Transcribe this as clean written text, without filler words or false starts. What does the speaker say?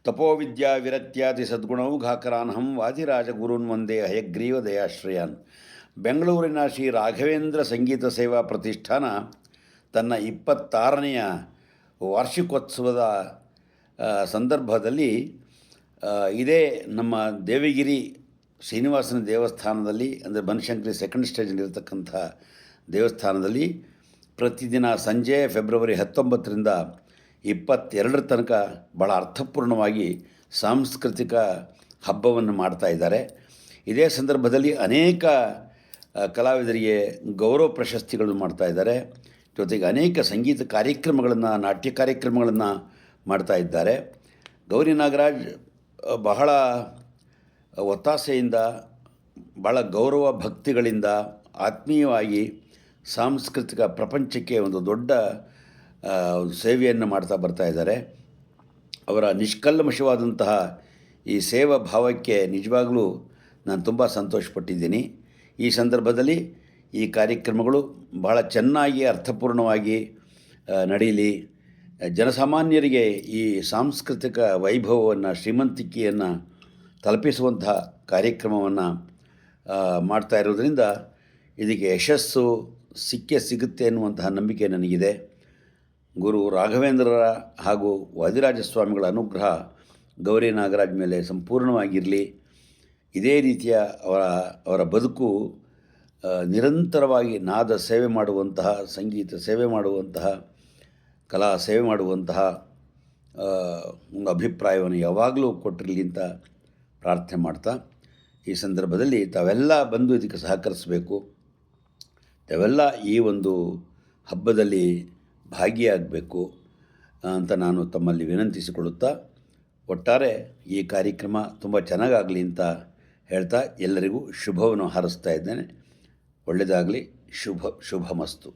ತಪೋವಿದ್ಯಾ ವಿರತ್ಯಾದಿ ಸದ್ಗುಣೌಘಾಕರಾನಹಂ ವಾದಿರಾಜಗುರುನ್ ವಂದೇ ಹಯಗ್ರೀವ ದಯಾಶ್ರಯಾನ್. ಬೆಂಗಳೂರಿನ ಶ್ರೀ ರಾಘವೇಂದ್ರ ಸಂಗೀತ ಸೇವಾ ಪ್ರತಿಷ್ಠಾನ ತನ್ನ 26ನೇ ವಾರ್ಷಿಕೋತ್ಸವದ ಸಂದರ್ಭದಲ್ಲಿ ಇದೇ ನಮ್ಮ ದೇವಗಿರಿ ಶ್ರೀನಿವಾಸನ ದೇವಸ್ಥಾನದಲ್ಲಿ, ಅಂದರೆ ಬನಶಂಕರಿ ಸೆಕೆಂಡ್ ಸ್ಟೇಜ್ನಲ್ಲಿರ್ತಕ್ಕಂಥ ದೇವಸ್ಥಾನದಲ್ಲಿ ಪ್ರತಿದಿನ ಸಂಜೆ ಫೆಬ್ರವರಿ 19ರಿಂದ 22 ತನಕ ಭಾಳ ಅರ್ಥಪೂರ್ಣವಾಗಿ ಸಾಂಸ್ಕೃತಿಕ ಹಬ್ಬವನ್ನು ಮಾಡ್ತಾಯಿದ್ದಾರೆ. ಇದೇ ಸಂದರ್ಭದಲ್ಲಿ ಅನೇಕ ಕಲಾವಿದರಿಗೆ ಗೌರವ ಪ್ರಶಸ್ತಿಗಳನ್ನು ಮಾಡ್ತಾಯಿದ್ದಾರೆ. ಜೊತೆಗೆ ಅನೇಕ ಸಂಗೀತ ಕಾರ್ಯಕ್ರಮಗಳನ್ನು, ನಾಟ್ಯ ಕಾರ್ಯಕ್ರಮಗಳನ್ನು ಮಾಡ್ತಾಯಿದ್ದಾರೆ. ಗೌರಿ ನಾಗರಾಜ್ ಬಹಳ ಒತ್ತಾಸೆಯಿಂದ, ಭಾಳ ಗೌರವ ಭಕ್ತಿಗಳಿಂದ ಆತ್ಮೀಯವಾಗಿ ಸಾಂಸ್ಕೃತಿಕ ಪ್ರಪಂಚಕ್ಕೆ ಒಂದು ದೊಡ್ಡ ಸೇವೆಯನ್ನು ಮಾಡ್ತಾ ಬರ್ತಾಯಿದ್ದಾರೆ. ಅವರ ನಿಷ್ಕಲ್ಮಶವಾದಂತಹ ಈ ಸೇವಾ ಭಾವಕ್ಕೆ ನಿಜವಾಗಲೂ ನಾನು ತುಂಬ ಸಂತೋಷಪಟ್ಟಿದ್ದೀನಿ. ಈ ಸಂದರ್ಭದಲ್ಲಿ ಈ ಕಾರ್ಯಕ್ರಮಗಳು ಬಹಳ ಚೆನ್ನಾಗಿ ಅರ್ಥಪೂರ್ಣವಾಗಿ ನಡೀಲಿ, ಜನಸಾಮಾನ್ಯರಿಗೆ ಈ ಸಾಂಸ್ಕೃತಿಕ ವೈಭವವನ್ನು, ಶ್ರೀಮಂತಿಕೆಯನ್ನು ತಲುಪಿಸುವಂತಹ ಕಾರ್ಯಕ್ರಮವನ್ನು ಮಾಡ್ತಾ ಇರೋದರಿಂದ ಇದಕ್ಕೆ ಯಶಸ್ಸು ಸಿಗುತ್ತೆ ಎನ್ನುವಂತಹ ನಂಬಿಕೆ ನನಗಿದೆ. ಗುರು ರಾಘವೇಂದ್ರರ ಹಾಗೂ ವಾದಿರಾಜಸ್ವಾಮಿಗಳ ಅನುಗ್ರಹ ಗೌರಿ ನಾಗರಾಜ್ ಮೇಲೆ ಸಂಪೂರ್ಣವಾಗಿರಲಿ. ಇದೇ ರೀತಿಯ ಅವರ ಬದುಕು ನಿರಂತರವಾಗಿ ನಾದ ಸೇವೆ ಮಾಡುವಂತಹ, ಸಂಗೀತ ಸೇವೆ ಮಾಡುವಂತಹ, ಕಲಾ ಸೇವೆ ಮಾಡುವಂತಹ ಒಂದು ಅಭಿಪ್ರಾಯವನ್ನು ಯಾವಾಗಲೂ ಕೊಟ್ಟಿರಲಿ ಅಂತ ಪ್ರಾರ್ಥನೆ ಮಾಡ್ತಾ, ಈ ಸಂದರ್ಭದಲ್ಲಿ ತಾವೆಲ್ಲ ಬಂದು ಇದಕ್ಕೆ ಸಹಕರಿಸಬೇಕು, ತಾವೆಲ್ಲ ಈ ಒಂದು ಹಬ್ಬದಲ್ಲಿ ಭಾಗಿಯಾಗಬೇಕು ಅಂತ ನಾನು ತಮ್ಮಲ್ಲಿ ವಿನಂತಿಸಿಕೊಳ್ಳುತ್ತಾ, ಒಟ್ಟಾರೆ ಈ ಕಾರ್ಯಕ್ರಮ ತುಂಬ ಚೆನ್ನಾಗಾಗಲಿ ಅಂತ ಹೇಳ್ತಾ ಎಲ್ಲರಿಗೂ ಶುಭವನ್ನು ಹಾರೈಸ್ತಾ ಇದ್ದೇನೆ. ಒಳ್ಳೆಯದಾಗಲಿ. ಶುಭಮಸ್ತು.